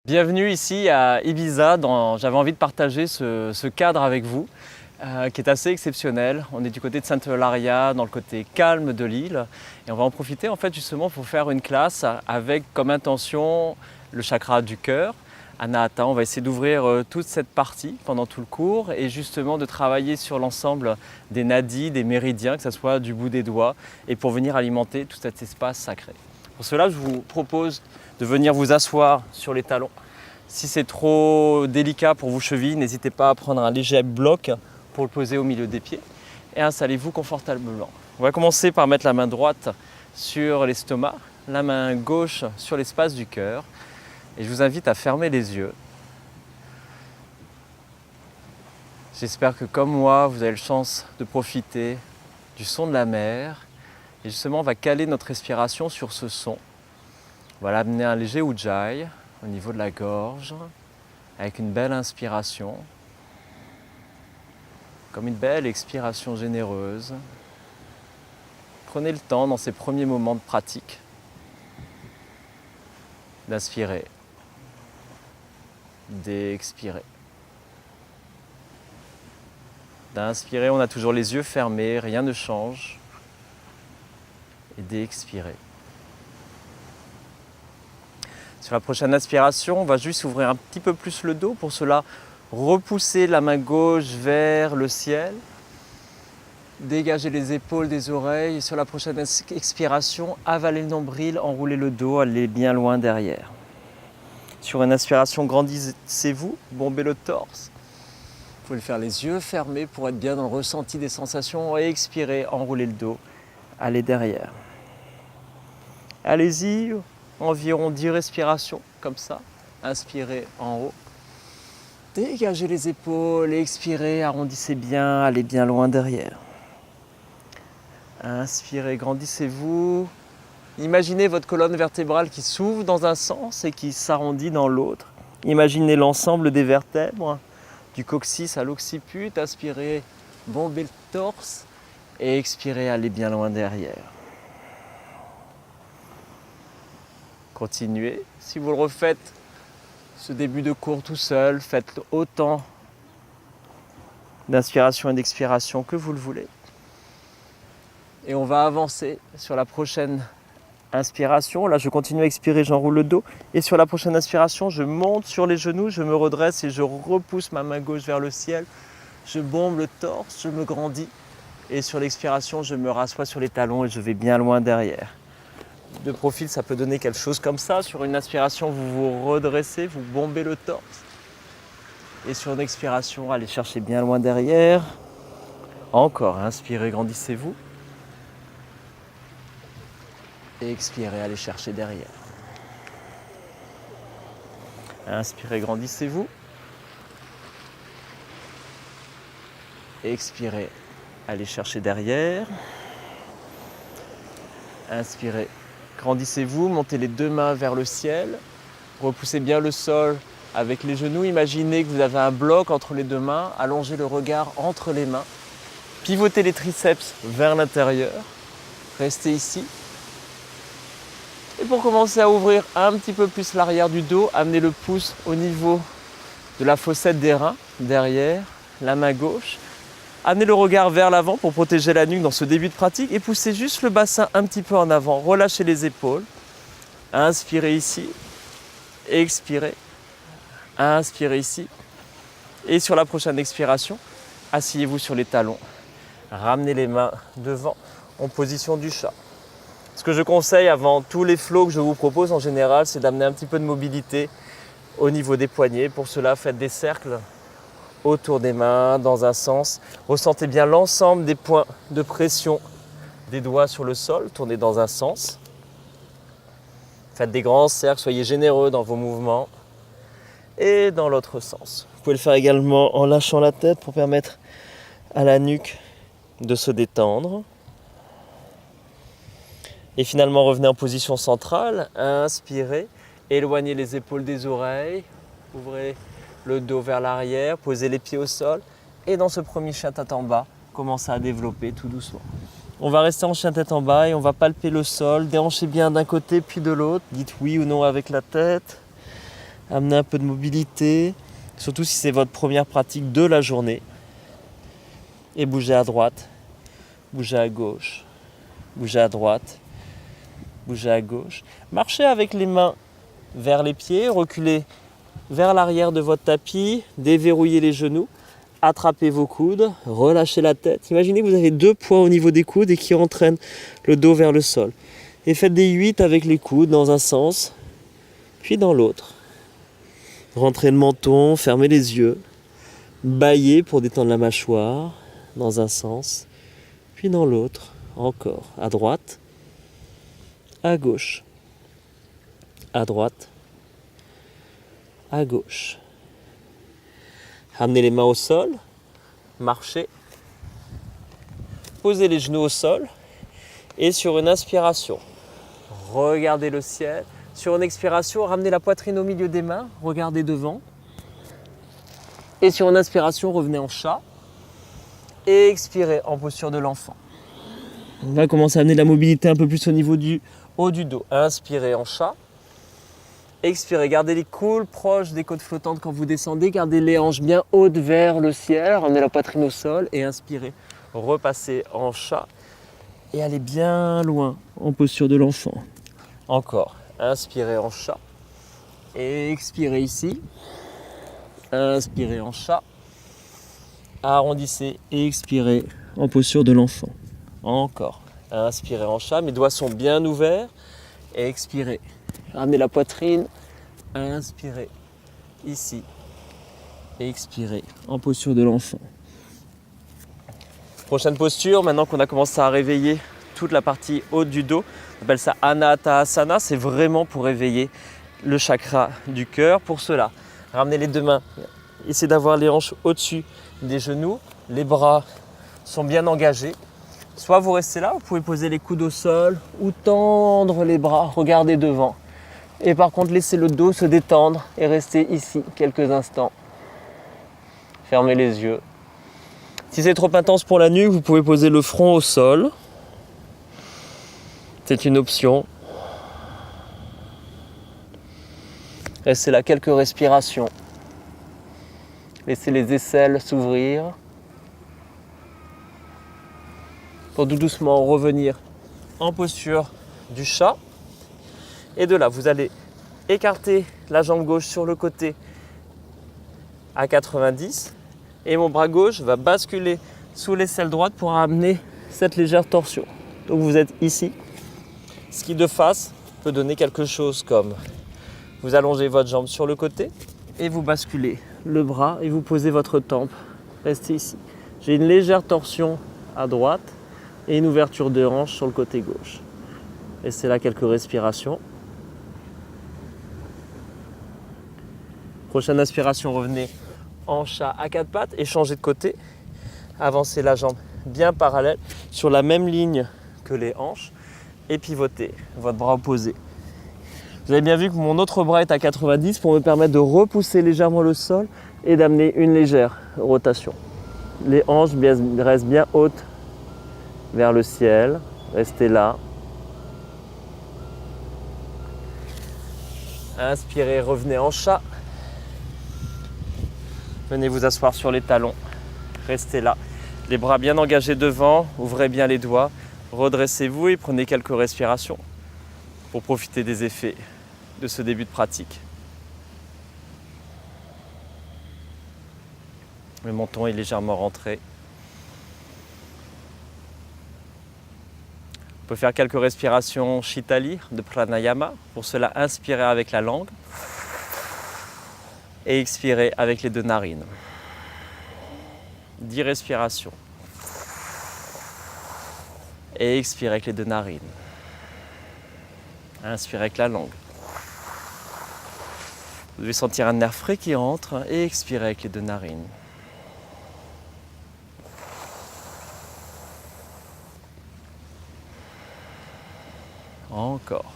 Bienvenue ici à Ibiza. J'avais envie de partager ce cadre avec vous qui est assez exceptionnel. On est du côté de Sainte-Eulalia, dans le côté calme de l'île. Et on va en profiter en fait justement pour faire une classe avec comme intention le chakra du cœur, Anahata. On va essayer d'ouvrir toute cette partie pendant tout le cours et justement de travailler sur l'ensemble des nadis, des méridiens, que ce soit du bout des doigts, et pour venir alimenter tout cet espace sacré. Pour cela, je vous propose de venir vous asseoir sur les talons. Si c'est trop délicat pour vos chevilles, n'hésitez pas à prendre un léger bloc pour le poser au milieu des pieds et installez-vous confortablement. On va commencer par mettre la main droite sur l'estomac, la main gauche sur l'espace du cœur et je vous invite à fermer les yeux. J'espère que comme moi, vous avez la chance de profiter du son de la mer et justement on va caler notre respiration sur ce son. On va l'amener un léger ujjayi au niveau de la gorge, avec une belle inspiration, comme une belle expiration généreuse. Prenez le temps dans ces premiers moments de pratique d'inspirer, d'expirer. D'inspirer, on a toujours les yeux fermés, rien ne change. Et d'expirer. Sur la prochaine inspiration, on va juste ouvrir un petit peu plus le dos. Pour cela, repousser la main gauche vers le ciel. Dégager les épaules des oreilles. Et sur la prochaine expiration, avaler le nombril, enrouler le dos, aller bien loin derrière. Sur une inspiration, grandissez-vous, bombez le torse. Vous pouvez le faire les yeux fermés pour être bien dans le ressenti des sensations. Et expirer, enrouler le dos, aller derrière. Allez-y. Environ 10 respirations, comme ça. Inspirez en haut. Dégagez les épaules, expirez, arrondissez bien, allez bien loin derrière. Inspirez, grandissez-vous. Imaginez votre colonne vertébrale qui s'ouvre dans un sens et qui s'arrondit dans l'autre. Imaginez l'ensemble des vertèbres, du coccyx à l'occiput. Inspirez, bombez le torse et expirez, allez bien loin derrière. Continuez. Si vous le refaites ce début de cours tout seul, faites autant d'inspiration et d'expiration que vous le voulez. Et on va avancer sur la prochaine inspiration. Là, je continue à expirer, j'enroule le dos. Et sur la prochaine inspiration, je monte sur les genoux, je me redresse et je repousse ma main gauche vers le ciel. Je bombe le torse, je me grandis. Et sur l'expiration, je me rassois sur les talons et je vais bien loin derrière. De profil, ça peut donner quelque chose comme ça. Sur une inspiration, vous vous redressez, vous bombez le torse. Et sur une expiration, allez chercher bien loin derrière. Encore, inspirez, grandissez-vous. Et expirez, allez chercher derrière. Inspirez, grandissez-vous. Expirez, allez chercher derrière. Inspirez. Grandissez-vous, montez les deux mains vers le ciel, repoussez bien le sol avec les genoux, imaginez que vous avez un bloc entre les deux mains, allongez le regard entre les mains, pivotez les triceps vers l'intérieur, restez ici. Et pour commencer à ouvrir un petit peu plus l'arrière du dos, amenez le pouce au niveau de la fossette des reins, derrière, la main gauche. Amenez le regard vers l'avant pour protéger la nuque dans ce début de pratique et poussez juste le bassin un petit peu en avant. Relâchez les épaules. Inspirez ici. Expirez. Inspirez ici. Et sur la prochaine expiration, asseyez-vous sur les talons. Ramenez les mains devant en position du chat. Ce que je conseille avant tous les flows que je vous propose en général, c'est d'amener un petit peu de mobilité au niveau des poignets. Pour cela, faites des cercles autour des mains, dans un sens. Ressentez bien l'ensemble des points de pression des doigts sur le sol. Tournez dans un sens. Faites des grands cercles, soyez généreux dans vos mouvements. Et dans l'autre sens. Vous pouvez le faire également en lâchant la tête pour permettre à la nuque de se détendre. Et finalement, revenez en position centrale. Inspirez. Éloignez les épaules des oreilles. Ouvrez le dos vers l'arrière, posez les pieds au sol et dans ce premier chien tête en bas, commencez à développer tout doucement. On va rester en chien tête en bas et on va palper le sol, déhanchez bien d'un côté puis de l'autre, dites oui ou non avec la tête, Amenez un peu de mobilité, surtout si c'est votre première pratique de la journée. Et bougez à droite, bougez à gauche, bougez à droite, bougez à gauche. Marchez avec les mains vers les pieds, reculez vers l'arrière de votre tapis, déverrouillez les genoux, attrapez vos coudes, relâchez la tête. Imaginez que vous avez 2 poids au niveau des coudes et qui entraînent le dos vers le sol. Et faites des 8 avec les coudes dans un sens, puis dans l'autre. Rentrez le menton, fermez les yeux, bâillez pour détendre la mâchoire dans un sens, puis dans l'autre, encore, à droite, à gauche, à droite, à gauche. Ramenez les mains au sol, marchez, posez les genoux au sol et sur une inspiration, regardez le ciel. Sur une expiration, ramenez la poitrine au milieu des mains, regardez devant. Et sur une inspiration, revenez en chat. Et expirez en posture de l'enfant. On va commencer à amener la mobilité un peu plus au niveau du haut du dos. Inspirez en chat. Expirez, gardez les coudes proches des côtes flottantes quand vous descendez. Gardez les hanches bien hautes vers le ciel. Ramenez la poitrine au sol et inspirez. Repassez en chat. Et allez bien loin en posture de l'enfant. Encore. Inspirez en chat. Et expirez ici. Inspirez en chat. Arrondissez et expirez en posture de l'enfant. Encore. Inspirez en chat. Mes doigts sont bien ouverts. Et expirez. Ramenez la poitrine. Inspirez ici. Et expirez en posture de l'enfant. Prochaine posture, maintenant qu'on a commencé à réveiller toute la partie haute du dos. On appelle ça Anatasana, c'est vraiment pour réveiller le chakra du cœur. Pour cela, ramenez les 2 mains, essayez d'avoir les hanches au-dessus des genoux, les bras sont bien engagés. Soit vous restez là, vous pouvez poser les coudes au sol ou tendre les bras, regardez devant. Et par contre, laissez le dos se détendre et restez ici quelques instants. Fermez les yeux. Si c'est trop intense pour la nuque, vous pouvez poser le front au sol. C'est une option. Restez là quelques respirations. Laissez les aisselles s'ouvrir. Pour tout doucement revenir en posture du chat. Et de là, vous allez écarter la jambe gauche sur le côté à 90. Et mon bras gauche va basculer sous l'aisselle droite pour amener cette légère torsion. Donc vous êtes ici. Ce qui de face peut donner quelque chose comme vous allongez votre jambe sur le côté et vous basculez le bras et vous posez votre tempe. Restez ici. J'ai une légère torsion à droite et une ouverture de hanche sur le côté gauche. Laissez là quelques respirations. Prochaine inspiration, revenez en chat à 4 pattes et changez de côté. Avancez la jambe bien parallèle sur la même ligne que les hanches. Et pivotez votre bras opposé. Vous avez bien vu que mon autre bras est à 90 pour me permettre de repousser légèrement le sol et d'amener une légère rotation. Les hanches restent bien hautes vers le ciel. Restez là. Inspirez, revenez en chat. Venez vous asseoir sur les talons. Restez là. Les bras bien engagés devant. Ouvrez bien les doigts. Redressez-vous et prenez quelques respirations pour profiter des effets de ce début de pratique. Le menton est légèrement rentré. On peut faire quelques respirations Shitali de Pranayama. Pour cela, inspirez avec la langue et expirez avec les 2 narines. 10 respirations. Et expirez avec les 2 narines. Inspirez avec la langue. Vous devez sentir un air frais qui entre et expirez avec les 2 narines. Encore.